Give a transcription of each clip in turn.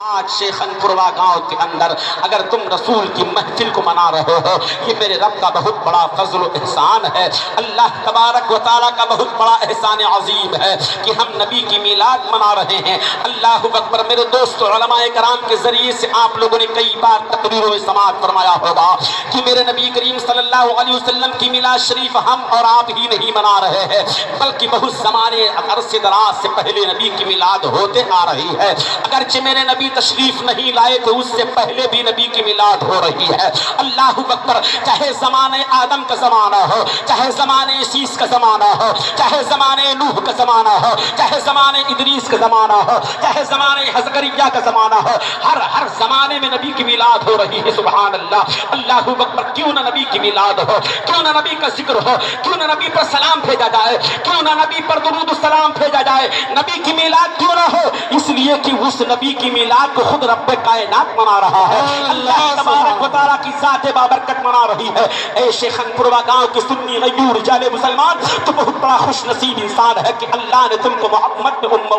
آج شیخنپورہ گاؤں کے اندر اگر تم رسول کی محفل کو منا رہے ہو، یہ میرے رب کا بہت بڑا فضل و احسان ہے۔ اللہ تبارک و تعالیٰ کا بہت بڑا احسان عظیم ہے کہ ہم نبی کی میلاد منا رہے ہیں۔ اللہ اکبر۔ میرے دوست علماء کرام کے ذریعے سے آپ لوگوں نے کئی بار تقریروں میں سماعت فرمایا ہوگا کہ میرے نبی کریم صلی اللہ علیہ وسلم کی میلاد شریف ہم اور آپ ہی نہیں منا رہے ہیں، بلکہ بہت زمانے عرصے دراز سے پہلے نبی کی میلاد ہوتے آ رہی ہے۔ اگرچہ میرے نبی تشریف نہیں لائے تو اس سے پہلے بھی نبی کی میلاد ہو رہی ہے۔ اللہ اکبر۔ چاہے زمانے آدم کا زمانہ ہو، چاہے زمانے عیسیٰ کا زمانہ ہو، چاہے زمانے نوح کا زمانہ ہو، چاہے زمانے ادریس کا زمانہ ہو، چاہے زمانے زکریا کا زمانہ ہو، ہر زمانے میں نبی کی میلاد ہو رہی ہے۔ سبحان اللہ۔ اللہ اکبر۔ کیوں نہ نبی کی میلاد ہو، کیوں نہ نبی کا ذکر ہو، کیوں نہ نبی پر سلام بھیجا جائے، کیوں نہ نبی پر درود و سلام بھیجا جائے۔ نبی کی میلاد کیوں نہ ہو؟ اس لیے کہ اس نبی کی میلاد کو خود رب کائنات منا رہا ہے، اللہ تبارک و تعالیٰ کی ذات بابرکت منا رہی ہے۔ اے شیخنپورہ گاؤں کے سنی غیور رجال مسلمان، تو بہت بڑا خوش نصیب انسان ہے کہ اللہ نے تم کو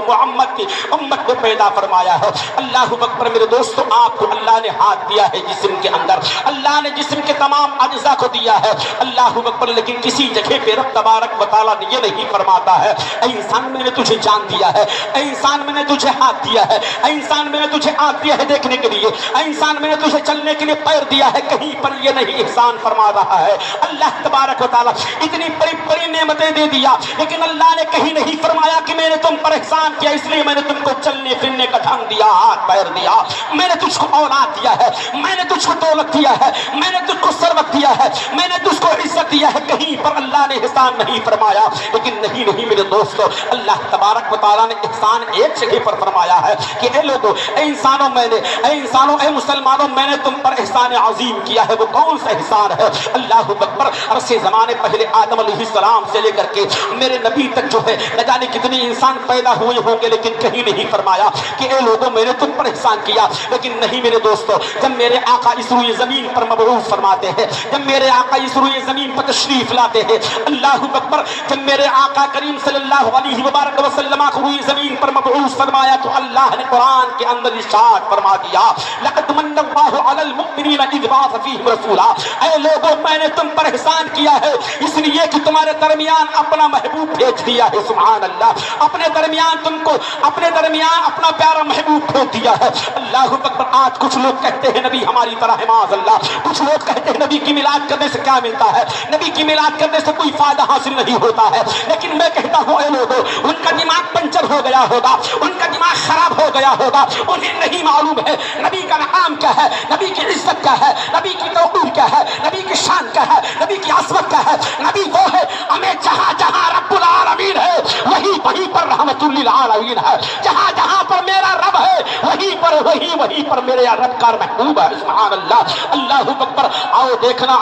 محمد کی امت میں پیدا فرمایا ہے۔ اللہ اکبر۔ میرے دوستو، آپ کو اللہ نے ہاتھ دیا ہے جسم کے اندر، اللہ نے جسم کے تمام اجزاء کو دیا ہے۔ اللہ اکبر۔ لیکن کسی جگہ پہ رب تبارک و تعالیٰ نے یہ نہیں فرماتا ہے اے انسان میں نے تجھے جان دیا ہے، اے انسان میں نے تجھے ہاتھ دیا ہے، اے انسان میں نے تجھے آنکھ دیا ہے دیکھنے کے لیے، اے انسان میں نے تجھے چلنے کے لیے پیر دیا ہے۔ کہیں پر یہ نہیں احسان فرما رہا ہے اللہ تبارک و تعالیٰ۔ اتنی بڑی بڑی نعمتیں دے دیا، لیکن اللہ نے کہیں نہیں فرمایا کہ میں نے تم پر احسان کیا اس لیے میں نے تم کو چلنے پھرنے کا ڈھنگ دیا، ہاتھ پیر دیا، میں نے تجھ کو اولاد دیا ہے، میں نے تجھ کو دولت دیا ہے، میں نے تجھ کو ثروت دیا ہے، میں نے تجھ کو عزت دیا ہے۔ کہیں پر اللہ نے احسان نہیں فرمایا۔ لیکن نہیں میرے دوستو، اللہ تبارک و تعالیٰ نے احسان ایک جگہ پر فرمایا ہے کہ اے لوگوں، اے انسانوں، اے انسانوں، اے مسلمانوں، میں نے تم پر احسان عظیم کیا ہے۔ وہ کون سا احسان ہے؟ اللہ اکبر۔ عرصے زمانے پہلے آدم علیہ السلام سے لے کر کے میرے نبی تک جو ہے نہ جانے کتنے انسان پیدا ہوئے ہوں گے، لیکن کہیں نہیں فرمایا کہ اے لوگوں میں نے تم پر احسان کیا۔ لیکن نہیں میرے دوستو، جب میرے آقا اس روئے زمین پر مبعوث فرماتے ہیں، جب میرے آقا اس روئے زمین پر تشریف لاتے ہیں، اللہ اکبر، جب میرے آقا کریم صلی اللہ علیہ وبارک وسلم کو روئے زمین پر مبعوث فرمایا تو اللہ نے قرآن کے اندر ارشاد فرما دیا لقد من اللہ علی المؤمنین اذ بعث فیہم رسولا۔ اے لوگوں، میں نے تم پر احسان کیا ہے اس لیے کہ تمہارے درمیان اپنا محبوب بھیج دیا ہے۔ سبحان اللہ۔ اپنے درمیان تم کو، اپنے درمیان اپنا پیارا محبوب بھیج دیا ہے۔ اللہ اکبر۔ آج کچھ لوگ کہتے ہیں نبی ہماری طرح ہے، معاذ اللہ۔ کچھ لوگ کہتے ہیں نبی کی میلاد کرنے سے کیا ملتا ہے، نبی کی میلاد کرنے سے کوئی فائدہ حاصل نہیں ہوتا ہے۔ لیکن میں کہتا ہوں اے لوگوں، ان کا دماغ پنچر ہو گیا ہوگا، ان کا دماغ خراب ہو گیا ہوگا، انہیں نہیں معلوم ہے نبی کا مقام کیا ہے، نبی کی عزت کیا ہے، نبی کی توقیر کیا ہے، نبی کی شان کیا ہے، نبی کی عظمت کیا ہے۔ نبی وہ ہے ہمیں جہاں جہاں رب العالمین ہے وہیں پر رحمت للعالمین ہے، جہاں جہاں پر میرا رب ہے وہیں پر میرے رب کا محبوب ہے۔ سبحان اللہ۔ اللہ اکبر۔ آؤ دیکھنا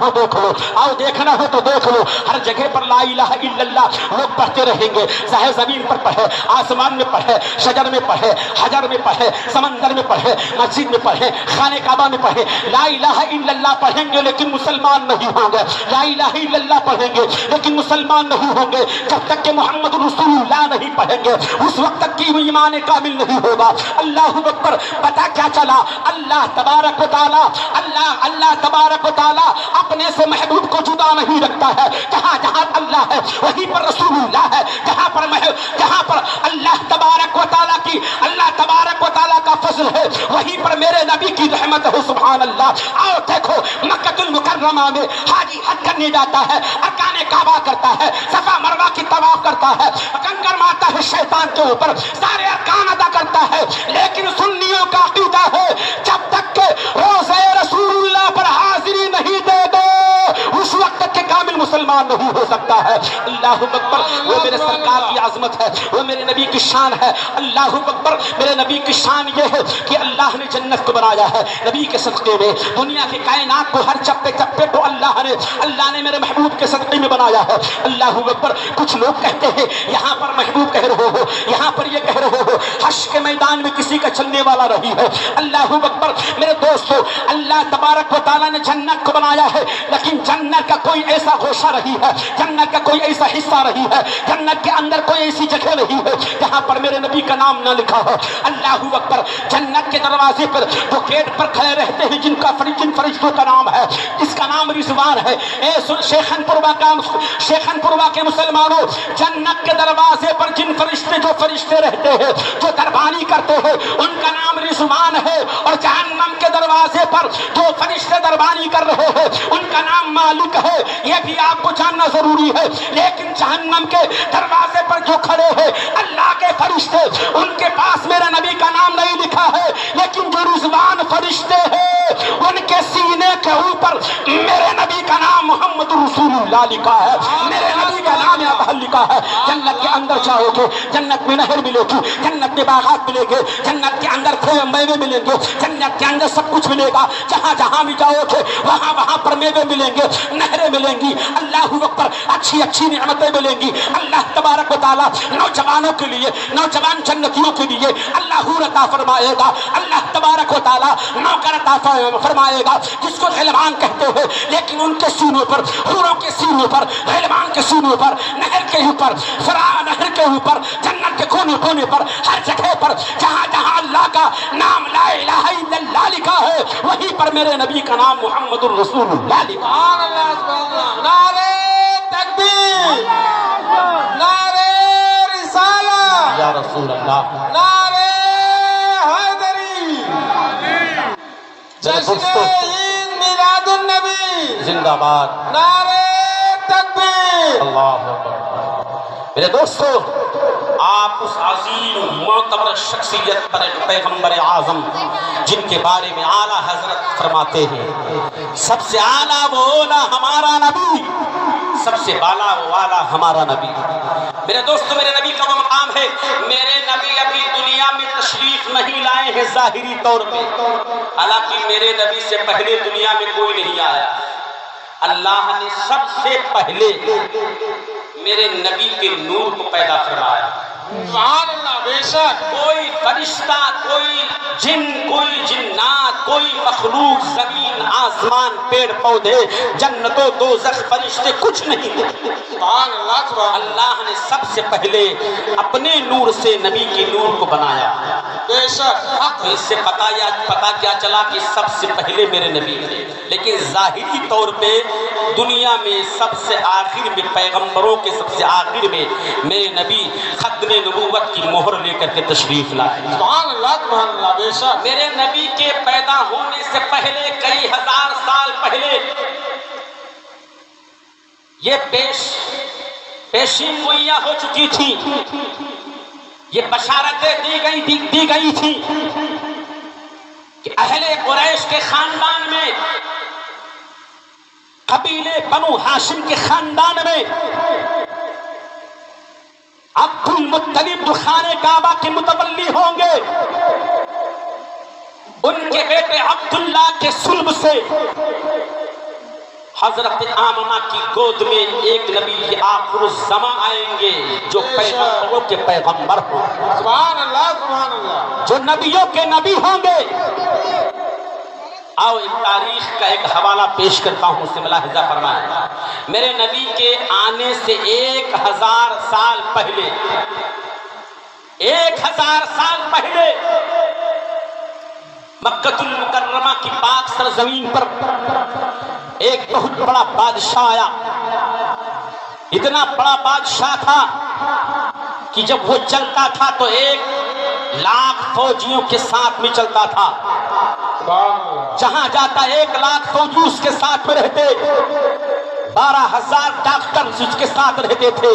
ہو دیکھ لو، آؤ دیکھنا ہو تو دیکھ لو، ہر جگہ پر لا الہ الا اللہ لوگ پڑھتے رہیں گے، چاہے زمین پر پڑھے، آسمان میں پڑھے، شجر میں پڑھے، حجر میں پڑھے، سمندر میں پڑھے، مسجد میں پڑھے، خانہ کعبہ میں پڑھے، لا الہ الا اللہ پڑھیں گے لیکن مسلمان نہیں ہوں گے، لا الہ الا اللہ پڑھیں گے لیکن مسلمان نہیں ہوں گے۔ جب تک کہ محمد رسول اللہ نہیں پڑھیں گے اس وقت تک کی ایمان کامل نہیں ہوگا۔ اللہ اکبر۔ پتہ کیا چلا؟ اللہ تبارک و تعالیٰ، اللہ تبارک و تعالیٰ اپنے سے محبوب کو جدا نہیں رکھتا ہے۔ جہاں جہاں اللہ ہے وہیں پر رسول اللہ ہے، جہاں پر اللہ تبارک و تعالیٰ کی، اللہ تبارک و تعالیٰ کا فضل ہے وہیں پر میرے نبی کی رحمت ہے۔ سبحان اللہ۔ آؤ دیکھو، مکہ المکرمہ میں حاجی حج کرنے جاتا ہے، ارکان کعبہ کرتا ہے، صفا مروہ کی طواف کرتا ہے، کنکر مارتا ہے شیطان کے اوپر، سارے ارکان ادا کرتا ہے، لیکن سنیوں کا عقیدہ ہے جب تک کہ روزہ رسول اللہ پر حاضری نہیں دے دو اس وقت تک کہ کامل مسلمان نہیں ہو سکتا ہے۔ اللہ اکبر۔ وہ میرے سرکار کی عظمت ہے، وہ میرے نبی کی شان ہے۔ اللہ اکبر۔ میرے نبی کی شان یہ ہے کہ اللہ نے جنت کو بنایا ہے نبی کے صدقے میں، دنیا کی کائنات کو ہر چپے چپے کو اللہ نے میرے محبوب کے صدقے میں بنایا ہے۔ اللہ اکبر۔ کچھ لوگ کہتے ہیں یہاں پر محبوب کہہ رہے ہو، یہاں پر یہ کہہ رہے ہو، حشر کے میدان میں کسی کا چلنے والا نہیں ہے۔ اللہ اکبر۔ میرے دوستو، اللہ تبارک و تعالیٰ نے جنت کو بنایا ہے، لیکن جنت کا کوئی ایسا گوشہ نہیں ہے، جنت کا کوئی ایسا حصہ نہیں ہے، جنت کے اندر کوئی ایسی جگہ نہیں ہے جہاں پر میرے نبی کا نام نہ لکھا ہو۔ اللہ اکبر، جنت کے دروازے پر جو گیٹ پر کھڑے رہتے ہیں جن فرشتوں کا نام ہے، جس کا نام رضوان ہے، اے شیخن پوروا کے مسلمانوں، جنت کے دروازے پر جن فرشتے رہتے ہیں جو دربانی کرتے ہیں ان کا نام رضوان ہے، اور جہنم کے دروازے پر جو فرشتے دربانی کر رہے ہیں ان کا نام مالک ہے۔ یہ بھی آپ کو جاننا ضروری ہے۔ لیکن جہنم کے دروازے پر جو کھڑے ہیں اللہ کے فرشتے، ان کے پاس میرے نبی کا نام نہیں لکھا ہے، لیکن جو رضوان فرشتے ہیں ان کے سینے کے اوپر میرے نبی کا نام محمد رسول اللہ لکھا ہے، میرے نبی کا نام اطہر لکھا ہے۔ جنت کے اندر جاؤ گے، جنت میں نہر ملے گی، جنت میں باغات ملیں گے، جنت کے اندر میوے ملیں گے، جنت کے اندر سب کچھ ملے گا۔ جہاں جہاں بھی جاؤ گے وہاں پر میوے ملیں گے، نہریں ملیں گی، اللہ اکبر، اچھی نعمتیں ملیں گی۔ اللہ تبارک و تعالیٰ نوجوانوں کے لیے، نوجوان جنتیوں کے لیے اللہ حور عطا فرمائے گا، اللہ تبارک و تعالیٰ نوکر عطا فرمائے گا جس کو غلمان کہتے ہیں، لیکن ان کے سینوں پر، حوروں کے سینوں پر، غلمان کے سینوں پر، نہر کے اوپر، نہر کے اوپر، جنت کے کونے کونے پر، ہر جگہ پر جہاں جہاں اللہ کا نام لا الہ الا اللہ لکھا ہے وہیں پر میرے نبی کا نام محمد الرسول اللہ لکھا ہے۔ نعرہ تکبیر، نعرہ رسالہ، یا رسول اللہ، نعرہ حیدری، جشن عید میلاد النبی، زندہ باد، نعرہ تکبیر۔ اللہ اکبر۔ میرے دوستو، آپ اس عظیم معتبر شخصیت پر پیغمبر اعظم جن کے بارے میں اعلیٰ حضرت فرماتے ہیں سب سے اعلیٰ وہ اولا ہمارا نبی، سب سے بالا وہ والا ہمارا نبی۔ میرے دوستو، میرے نبی کا وہ مقام ہے، میرے نبی ابھی دنیا میں تشریف نہیں لائے ہیں ظاہری طور پہ، حالانکہ میرے نبی سے پہلے دنیا میں کوئی نہیں آیا۔ اللہ نے سب سے پہلے میرے نبی کے نور کو پیدا فرمایا۔ سبحان اللہ، بے شک کوئی فرشتہ، کوئی جن، کوئی جنات، کوئی مخلوق، زمین آسمان، پیڑ پودے، جنت و دوزخ، فرشتے، کچھ نہیں تھے۔ سبحان اللہ، سبحان اللہ نے سب سے پہلے اپنے نور سے نبی کے نور کو بنایا۔ بے شک حق۔ تو اس سے پتا کیا چلا کہ سب سے پہلے میرے نبی تھے، لیکن ظاہری طور پہ دنیا میں سب سے آخر میں، پیغمبروں کے سب سے آخر میں میرے نبی ختم نبوت کی مہر لے کر کے تشریف لائے۔ سبحان اللہ، بے شک۔ میرے نبی کے پیدا ہونے سے پہلے کئی ہزار سال پہلے یہ پیشی مہیا ہو چکی تھی، یہ بشارتیں دی گئی تھی کہ اہل قریش کے خاندان میں، قبیلے بنو ہاشم کے خاندان میں عبد المطلب جو خانہ کعبہ کے متولی ہوں گے، ان کے بیٹے عبداللہ کے صلب سے حضرت آمنہ کی گود میں ایک نبی آخر الزمان آئیں گے جو پیغمبروں کے پیغمبر ہوں، سبحان اللہ، سبحان اللہ، جو نبیوں کے نبی ہوں گے۔ آؤ ایک تاریخ کا ایک حوالہ پیش کرتا ہوں، اس سے ملاحظہ فرمائیں۔ میرے نبی کے آنے سے 1000 سال پہلے، 1000 سال پہلے مکہ المکرمہ کی پاک سرزمین پر ایک بہت بڑا بادشاہ آیا۔ اتنا بڑا بادشاہ تھا کہ جب وہ چلتا تھا تو 1,00,000 فوجیوں کے ساتھ میں چلتا تھا۔ جہاں جاتا 1,00,000 فوجی اس کے ساتھ میں رہتے، 12,000 ڈاکٹر اس کے ساتھ رہتے تھے،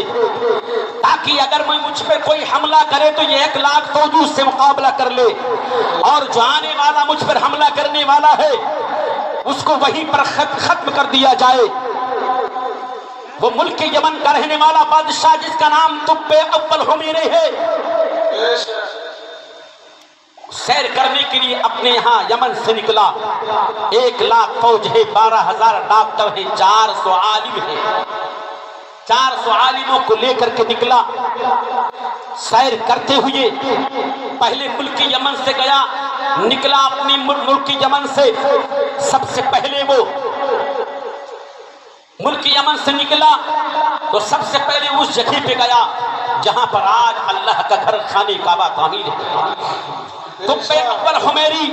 تاکہ اگر مجھ پر کوئی حملہ کرے تو یہ 1,00,000 فوجی اس سے مقابلہ کر لے، اور جو آنے والا مجھ پر حملہ کرنے والا ہے اس کو وہیں پر ختم کر دیا جائے۔ وہ ملک یمن کا رہنے والا بادشاہ جس کا نام طب اول حمیرے ہے، سیر کرنے کے لیے اپنے یہاں یمن سے نکلا۔ 1,00,000 فوج ہے، 12,000 ڈاکٹر ہے، 400 عالم ہے، 400 عالموں کو لے کر کے نکلا۔ سیر کرتے ہوئے پہلے ملک یمن سے گیا، نکلا اپنی ملک یمن سے، سب سے پہلے وہ ملک یمن سے نکلا تو سب سے پہلے اس جگہ پہ گیا جہاں پر آج اللہ کا گھر خانہ کعبہ تعمیر ہے۔ تو پیغمبر حمیری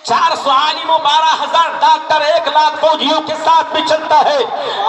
400 عالم و 12,000 ڈاکٹر 1 لاکھ فوجیوں کے ساتھ میں چلتا ہے۔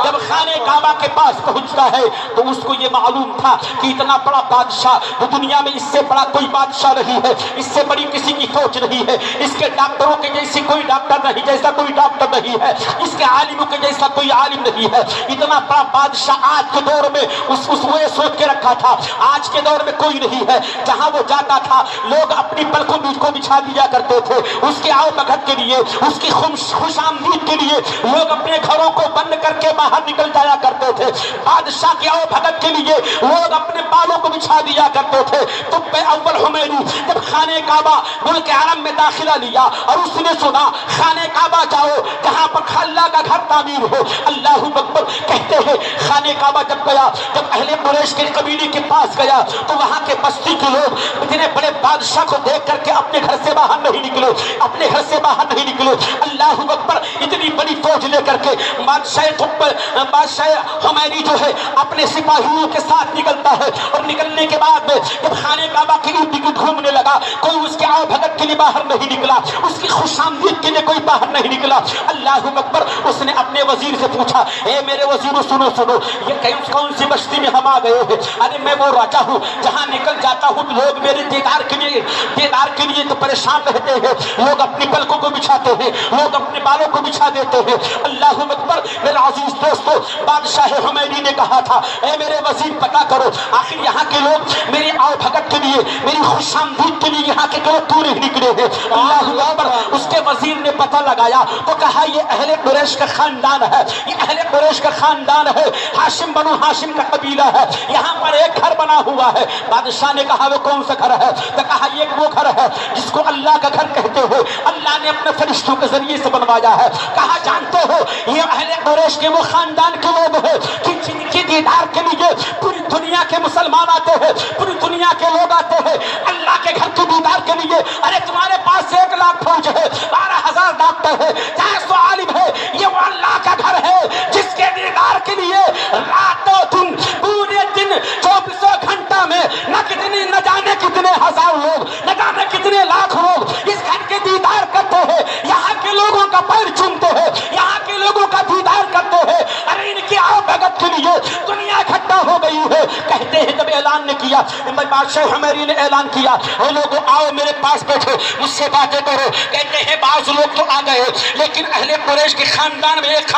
جب خانہ کعبہ کے پاس پہنچتا ہے تو اس کو یہ معلوم تھا کہ اتنا بڑا بادشاہ تو دنیا میں اس سے بڑا کوئی بادشاہ نہیں ہے، اس سے بڑی کسی کی فوج نہیں ہے، اس کے ڈاکٹروں کے جیسی کوئی ڈاکٹر نہیں، جیسا کوئی ڈاکٹر نہیں ہے، اس کے عالموں کے جیسا کوئی عالم نہیں ہے۔ اتنا بڑا بادشاہ آج کے دور میں اس وہ یہ سوچ کے رکھا تھا آج کے دور میں کوئی نہیں ہے۔ جہاں وہ جاتا تھا لوگ اپنی پلکوں کو بچھا دیا کرتے تھے، اس کے بھگت کے لیے، اس کی خوش آمدید کے لیے لوگ اپنے گھروں کو بند کر کے باہر نکل جایا کرتے تھے۔ بادشاہ کی بھگت کے لیے لوگ اپنے بالوں کو بچھا دیا کرتے تھے۔ تو اول حمیری جب خانہ کعبہ ملک حرم میں داخلہ لیا اور اس نے سنا خانہ کعبہ جاؤ جہاں پر اللہ کا گھر تعمیر ہو، اللہ اکبر کہتے ہیں خانہ کعبہ جب گیا، جب اہل قریش کے قبیلے کے پاس گیا تو وہاں کے بستی کے لوگ اتنے بڑے بادشاہ کو دیکھ کر کے اپنے گھر سے باہر نہیں نکلے، اپنے گھر سے باہر نہیں نکلے۔ اللہ اکبر اتنی بڑی فوج لے کر کے بادشاہ حمیری جو ہے اپنے سپاہیوں کے ساتھ نکلتا ہے، اور نکلنے کے بعد میں جب خانہ کعبہ کے ارد گرد گھومنے لگا کوئی اس کے آؤ بھگت کے لیے باہر نہیں نکلا، اس کی خوش آمدید کے لیے کوئی باہر نہیں نکلا۔ اللہ اکبر اس نے اپنے وزیر سے پوچھا، اے میرے وزیروں سنو سنو، یہ کون سی بستی میں ہم آ گئے ہیں؟ ارے میں وہ راجا ہوں جہاں نکل جاتا ہوں لوگ میرے دیدار کے لیے تو پریشان رہتے ہیں، لوگ اپنی پلکوں کو بچھاتے ہیں، لوگ اپنے بالوں کو بچھا دیتے ہیں۔ اللہ اکبر میرے عزیز دوستو، بادشاہ حمیری نے کہا تھا اے میرے وزیر پتہ کرو آخر یہاں کے لوگ میری آؤ بھگت کے لیے، میری خوش آمدید کے لیے یہاں کے لوگ کیوں نہیں نکلے ہیں؟ اللہ اکبر اس کے وزیر نے پتہ لگایا تو کہا یہ اہل قریش کا خاندان ہے، یہ اہل قریش کا خاندان ہے، ہاشم بنو ہاشم کا قبیلہ ہے، یہاں پر ایک گھر بنا ہوا ہے۔ بادشاہ نے کہا وہ کون سا گھر ہے؟ تو کہا یہ وہ گھر ہے جس کو اللہ کا گھر کہتے ہو، اللہ نے اپنے فرشتوں کے ذریعے سے بنوایا ہے۔ کہا جانتے ہو یہ اہل قریش کے وہ خاندان کے لوگ ہیں کہ جن کے دیدار کے لیے پوری دنیا کے مسلمان آتے ہیں، پوری دنیا کے لوگ آتے ہیں اللہ کے گھر کے دیدار کے لیے۔ ارے تمہارے پاس 1 لاکھ فوج ہے، 12,000 ڈاکٹر ہے، 400 عالم ہے، یہ وہ اللہ کا گھر ہے جس کے دیدار کے لیے راتوں دن پورے دن 24 گھنٹہ میں نہ جانے کتنے ہزار لوگ، نہ جانے کتنے لاکھ لوگ اس گھر کے دیدار کرتے ہیں، یہاں کے لوگوں کا پیر چومتے ہیں، یہاں کے لوگوں کا دیدار کرتے ہیں۔ ارے ان کی آؤ بھگت کے لیے دنیا اکٹھا ہو گئی ہے۔ کہتے ہیں جب اعلان نے کیا، بادشاہ حمیری نے اعلان کیا اے لوگوں آؤ میرے پاس بیٹھو مجھ سے باتیں کرو۔ کہتے ہیں بعض لوگ تو آ گئے لیکن اہل قریش کے خاندان میں ایک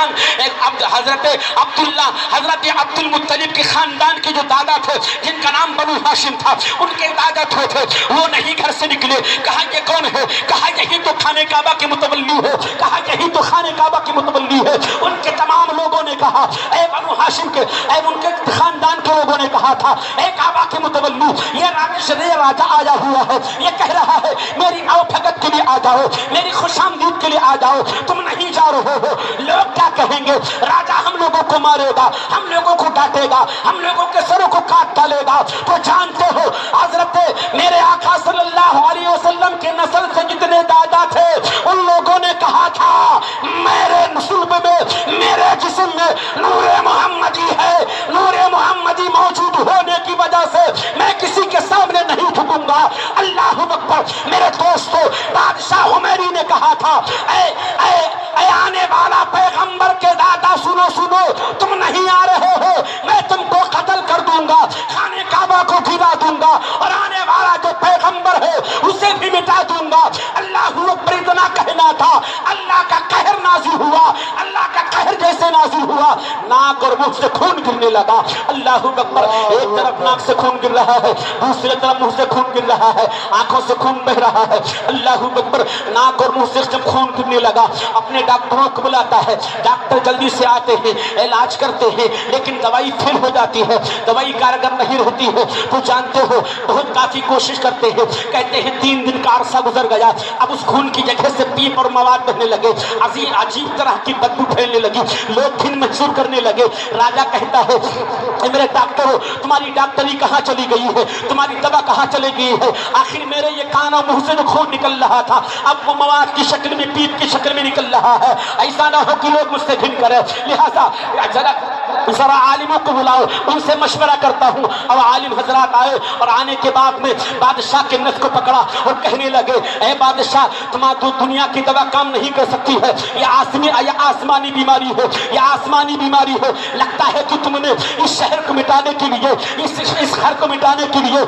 حضرت عبداللہ حضرت عبد المطلب کے خاندان کے جو دادا تھے جن کا نام بنو ہاشم تھا، ان کے دادا تھے وہ نہیں گھر سے نکلے۔ کہا یہ کون ہے؟ کہا یہی تو خانہ کعبہ کے متولی ہے، کہا یہی تو خانہ کعبہ کے متولی ہے۔ ان کے تمام لوگوں نے کہا اے بنو ہاشم کے، اے ان کے خاندان کے لوگوں نے کہا تھا اے کعبہ کے متولی، یہ راجہ آیا ہوا ہے، یہ کہہ رہا ہے میری آؤ بھگت کے لیے آ جاؤ، میری خوش آمدید کے لیے آ جاؤ، تم نہیں جا رہے ہو۔ لوگ کیا کہیں گے؟ راجہ ہم لوگوں کو مارے گا، ہم لوگوں کو ڈانٹے گا، ہم لوگوں کے سروں کو کاٹ ڈالے گا۔ تو جانتے ہو حضرت میرے آقا صلی اللہ علیہ وسلم کے نسل سے جتنے دادا تھے ان لوگوں نے کہا تھا میرے نسب میں، میرے جسم میں نور محمدی ہے، نور محمدی موجود ہونے کی وجہ سے میں کسی کے سامنے نہیں جھکوں گا۔ اللہ اکبر میرے دوستو، بادشاہ حمیری نے کہا تھا اے آنے والا پیغمبر کے دادا سنو سنو، تم نہیں آ رہے ہو میں تم کو قتل کر دوں گا، خانہ کعبہ کو گرا دوں گا، اور آنے والا جو پیغمبر ہے اسے بھی مٹا دوں گا۔ اللہ اکبر اتنا کہنا تھا، اللہ کا قہر نازل ہوا، اللہ کا قہر جیسے نازل ہوا ناک اور منہ سے خون گرنے لگا۔ اللہ اکبر ایک طرف ناک سے خون گر رہا ہے، دوسری طرف منہ سے خون گر رہا ہے، آنکھوں سے خون بہ رہا ہے۔ اللہ اکبر ناک اور منہ سے جب خون گرنے لگا اپنے ڈاکٹروں کو بلاتا ہے، ڈاکٹر جلدی سے آتے ہیں، علاج کرتے ہیں لیکن دوائی فیل ہو جاتی ہے، دوائی کارگر نہیں ہوتی ہے۔ تو جانتے ہو بہت کافی کوشش کرتے ہیں، کہتے ہیں 3 دن کا عرصہ گزر گیا، اب اس خون کی جگہ سے پیپ اور مواد بہنے لگے، عجیب طرح کی بدبو پھیلنے لگی، لوگ دن محسوس کرنے لگے. راجا کہتا ہے اے میرے ڈاکٹروں تمہاری ڈاکٹری کہاں چلی گئی ہے, تمہاری دوا کہاں چلی گئی ہے؟ آخر میرے یہ کان اور منہ سے جو خون نکل رہا تھا اب وہ مواد کی شکل میں پیپ کی شکل میں نکل رہا ہے. ایسا نہ ہو کہ لوگ مجھ سے گھن کرے, لہذا ذرا عالموں کو بلاؤ, ان سے مشورہ کرتا ہوں. اور عالم حضرات آئے اور آنے کے بعد میں بادشاہ کے نس کو پکڑا اور کہنے لگے اے بادشاہ تمہاری دنیا کی دوا کام نہیں کر سکتی ہے, یہ آسمانی بیماری ہے, یہ آسمانی بیماری ہے. لگتا ہے کہ تم نے اس شہر کو مٹانے کے لیے اس گھر کو مٹانے کے لیے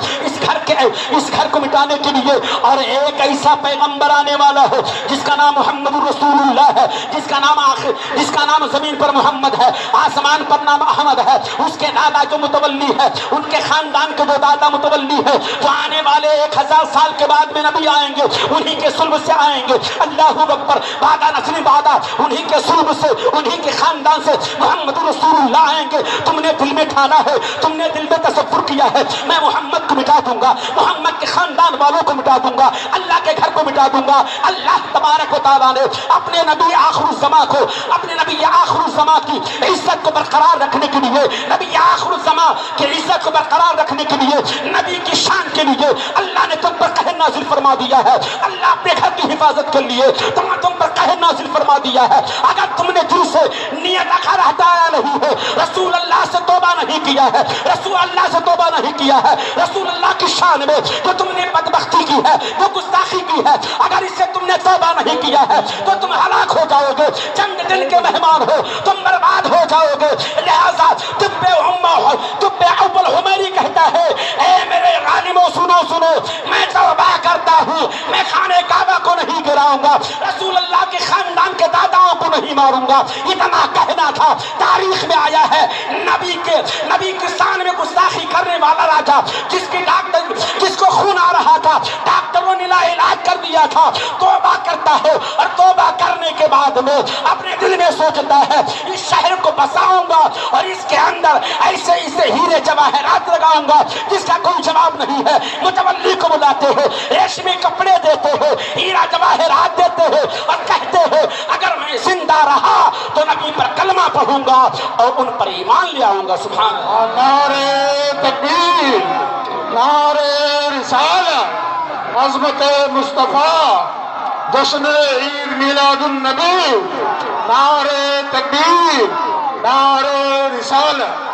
اس گھر کو مٹانے کے لیے اور ایک ایسا پیغمبر آنے والا ہے جس کا نام محمد رسول اللہ ہے, جس کا نام زمین پر محمد ہے, آسمان پر نام احمد ہے. اس کے دادا جو متولی ہے, ان کے خاندان کے جو دادا متولی ہے, جو آنے والے 1000 سال کے بعد میں نبی آئیں گے انہی کے صلب سے آئیں گے. اللہ اکبر, بعد نسل بعد انہی کے صلب سے انہی کے خاندان سے محمد رسول اللہ آئیں گے. تم نے دل میں ٹھانا ہے, تم نے دل میں تصور کیا ہے میں محمد کو مٹا دوں گا, محمد کے خاندان والوں کو مٹا دوں گا, اللہ کے گھر کو مٹا دوں گا. اللہ تبارک و تعالیٰ نے اپنے نبی آخر الزمان کو, اپنے نبی آخر الزمان کی عزت کو برقرار رکھنے کے لیے, نبی آخر الزمان کی عزت کو برقرار رکھنے کے لیے, نبی کی شان کے لیے اللہ نے تم پر قہر نازل فرما دیا ہے. اللہ اپنے گھر کی حفاظت کے لیے تم پر قہر نازل فرما دیا ہے. اگر تم نے دل سے نیت اخر ہٹایا نہیں ہے, رسول اللہ سے توبہ نہیں کیا ہے, رسول اللہ سے توبہ نہیں کیا ہے, رسول اللہ کی شان میں جو تم نے بدبختی کی ہے, جو گستاخی کی ہے, اگر اس سے تم نے توبہ نہیں کیا ہے تو تم ہلاک ہو جاؤ گے, چند دن کے مہمان ہو, تم برباد ہو جاؤ گے. لہذا طب اول حمیری کہتا ہے اے میرے عالموں سنو, میں توبہ کرتا ہوں, میں خانے کعبہ کو نہیں گراؤں گا, رسول اللہ کے خاندان کے داداؤں کو نہیں ماروں گا. اتنا کہنا تھا. تاریخ میں آیا ہے نبی کی شان میں گستاخی کرنے والا راجا جس کو خون آ رہا تھا, ڈاکٹروں نے لا علاج کر دیا تھا, توبہ کرتا ہے اور توبہ کرنے کے بعد میں اپنے دل میں سوچتا ہے اس شہر کو بساؤں گا اور اس کے اندر ایسے ہیرے جواہرات لگاؤں گا جس کا کوئی جواب نہیں ہے. متولی کو بلاتے ہیں, ریشمی کپڑے دیتے ہیں, ہیرا جواہرات دیتے ہیں اور کہتے ہیں اگر میں زندہ رہا تو نبی پر کلمہ پڑھوں گا اور ان پر ایمان لے آؤں گا. سبحان اللہ. نعرہ تکبیر, نعرہ رسالت, عظمت مصطفیٰ, جشن عید میلاد النبی, نعرہ تکبیر, نعرہ رسالت.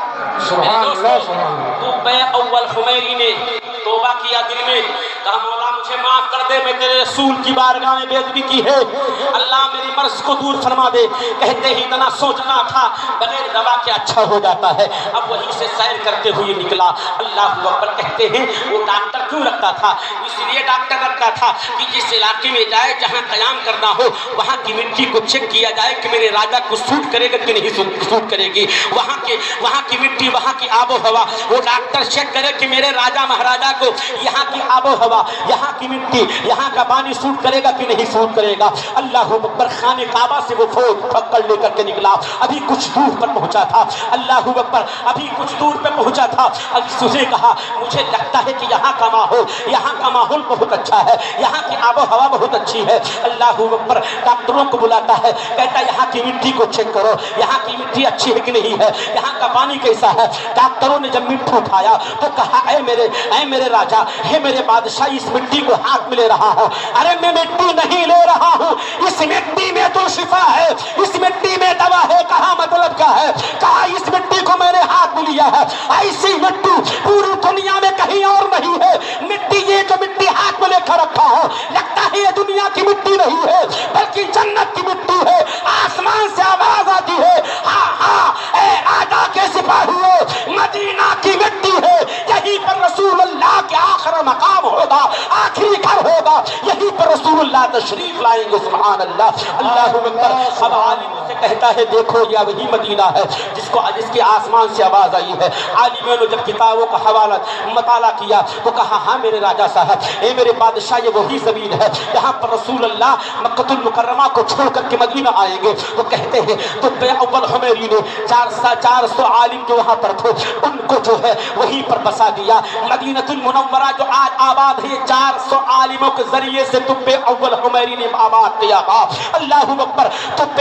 سبحان اللہ, سبحان اللہ. تو اول حمیری نے توبہ کیا دل میں, کہا مولا مجھے معاف کر دے, میں تیرے رسول کی بارگاہ میں بے ادبی کی ہے, اللہ میری مرض کو دور فرما دے. کہتے ہی اتنا سوچنا تھا بغیر دوا کے اچھا ہو جاتا ہے. اب وہیں سے سیر کرتے ہوئے نکلا. اللہ اکبر. کہتے ہیں وہ ڈاکٹر کیوں رکھتا تھا؟ اس لیے ڈاکٹر رکھتا تھا کہ جس علاقے میں جائے جہاں قیام کرنا ہو وہاں کی مٹی کو چیک کیا جائے کہ میرے راجا کو سوٹ کرے گا کہ نہیں سوٹ کرے گی. وہاں کی مٹی, وہاں کی آب و ہوا وہ ڈاکٹر چیک کرے کہ میرے راجا مہاراجا کو یہاں کی آب و ہوا, یہاں کی مٹی, یہاں کا پانی سوٹ کرے گا کہ نہیں سوٹ کرے گا. اللہ اکبر. خانے کعبہ سے وہ فوج پکڑ لے کر کے نکلا. ابھی کچھ دور پر پہنچا تھا. اللہ اکبر. ابھی کچھ دور پہ پہنچا تھا. اس نے کہا مجھے لگتا ہے کہ یہاں کا ماحول بہت اچھا ہے, یہاں کی آب و ہوا بہت اچھی ہے. اللہ اکبر. ڈاکٹروں کو بلاتا ہے, کہتا ہے یہاں کی مٹی کو چیک کرو, یہاں کی مٹی اچھی ہے کہ نہیں ہے, یہاں کا پانی کیسا ہے. ڈاکٹروں نے جب مٹی اٹھایا تو کہا اے میرے راجا, ہے میرے بادشاہ, اس مٹی کو ہاتھ میں لے رہا ہوں. ارے میں مٹی نہیں لے رہا ہوں, اس مٹی میں تو شفا ہے, اس مٹی میں دوا ہے. کہا مطلب کیا ہے؟ کہا اس مٹی کو میں نے ہاتھ میں لیا ہے, ایسی مٹی پوری دنیا میں کہیں اور نہیں ہے. مٹی یہ جو مٹی ہاتھ میں لے کر رکھا ہو لگتا ہے یہ دنیا کی مٹی نہیں ہے بلکہ جنت کی مٹی ہے. آسمان سے آواز آتی ہے ہاں ہاں اے راجا کے سپاہیوں, مدینہ کی مٹی ہے, یہیں پر رسول اللہ کے آخر مقام ہوگا, آخری گھر ہوگا, یہیں پر رسول اللہ تشریف لائیں گے. سبحان اللہ. اللہ اکبر. اب عالموں سے کہتا ہے دیکھو یہ وہی مدینہ ہے جس کی آسمان سے آواز آئی ہے. عالموں نے جب کتابوں کا حوالہ مطالعہ کیا تو کہا ہاں میرے راجا صاحب, اے میرے بادشاہ, یہ وہی زمین ہے جہاں پر رسول اللہ مکہ المکرمہ کو چھوڑ کر کے مدینہ آئیں گے. تو کہتے ہیں تو اول حمیری نے 400 عالم جو وہاں پر تھے ان کو جو ہے وہیں پر بسا دیا. مدینہ المنورہ جو آج آباد ہے 400 عالموں کے ذریعے سے طب اول حمیری نے آباد کیا. اللہ اکبر. طب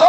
2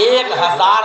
1000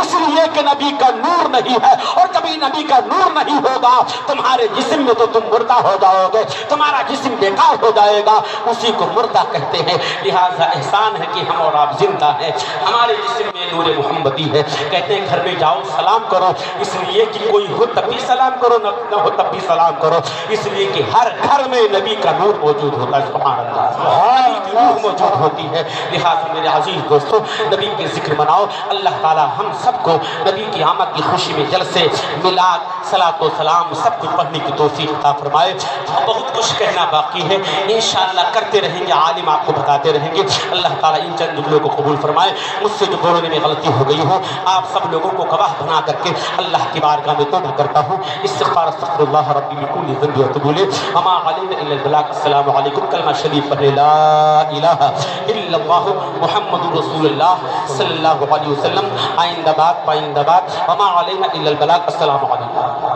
اس لیے کہ نبی کا نور نہیں ہے، اور کبھی نبی کا نور نہیں ہوگا تمہارے جسم میں تو تم مردہ ہو جاؤ گے، تمہارا جسم بیکار ہو جائے گا، اسی کو مردہ کہتے ہیں۔ لہذا احسان ہے کہ ہم اور آپ زندہ ہیں، ہمارے جسم میں نور محمدی ہے۔ کہتے ہیں گھر میں جاؤ سلام کرو، اس لیے کہ کوئی ہو تب بھی سلام کرو، نہ ہو تب بھی سلام کرو، اس لیے کہ ہر گھر میں نبی کا نور موجود ہوتا ہے۔ سبحان اللہ، نبی کی روح موجود ہوتی ہے۔ لہٰذا میرے عزیز دوستو، نبی کے ذکر مناؤ۔ اللہ تعالی ہم سب کو نبی کی آمد کی خوشی میں جلسے، میلاد، صلاۃ و سلام سب کچھ پڑھنے کی توفیق عطا فرمائے۔ بہت کچھ کہنا باقی ہے، انشاءاللہ کرتے رہیں گے، عالم آپ کو بتاتے رہیں گے۔ اللہ تعالیٰ ان چند جملوں کو قبول فرمائے۔ مجھ سے جو بولنے میں غلطی ہو گئی ہو، آپ سب لوگوں کو گواہ بنا کر کے اللہ کی بارگاہ میں توبہ کرتا ہوں، استغفار استغفر اللہ ربی من کل ذنب واتوب الیہ، وما علینا الا البلاغ۔ السلام علیکم۔ کلمہ شریف پڑھے، لا الہ الا اللہ محمد رسول اللہ صلی اللہ علیہ وسلم۔ آئندہ بات پائندہ بات، وما علینا الا البلاغ۔ السلام علیکم۔